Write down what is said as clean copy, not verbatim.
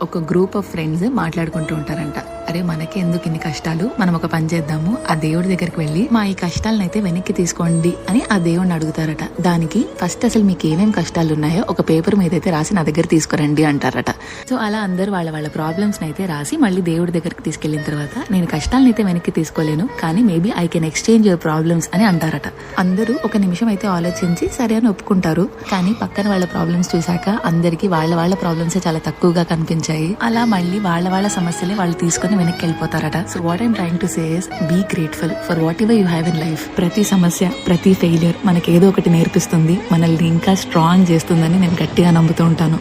ఒక group of friends మాట్లాడుకుంటూ ఉంటారంట. అరే మనకి ఎందుకు ఇన్ని కష్టాలు, మనం ఒక పని చేద్దాము, ఆ దేవుడి దగ్గరికి వెళ్ళి మా ఈ కష్టాలను అయితే వెనక్కి తీసుకోండి అని ఆ దేవుడిని అడుగుతారట. దానికి ఫస్ట్ అసలు మీకు ఏమేమి కష్టాలు ఉన్నాయో ఒక పేపర్ మీద అయితే రాసి నా దగ్గర తీసుకురండి అంటారట. సో అలా అందరూ వాళ్ళ ప్రాబ్లమ్స్ అయితే రాసి మళ్ళీ దేవుడి దగ్గరికి తీసుకెళ్లిన తర్వాత నేను కష్టాలను అయితే వెనక్కి తీసుకోలేను, కానీ maybe I can exchange your problems అని అంటారట. అందరూ ఒక నిమిషం అయితే ఆలోచించి సరే అని ఒప్పుకుంటారు. కానీ పక్కన వాళ్ళ ప్రాబ్లమ్స్ చూసాక అందరికి వాళ్ళ ప్రాబ్లమ్స్ చాలా తక్కువగా కనిపించాయి. అలా మళ్ళీ వాళ్ళ సమస్యలే వాళ్ళు తీసుకుని వెనక్కి వెళ్ళిపోతారట. So what I'm trying to say is be grateful for whatever you have in life. ప్రతి సమస్య, ప్రతి ఫెయిలియర్ మనకి ఏదో ఒకటి నేర్పిస్తుంది, మనల్ని ఇంకా స్ట్రాంగ్ చేస్తుందని నేను గట్టిగా నమ్ముతూ ఉంటాను.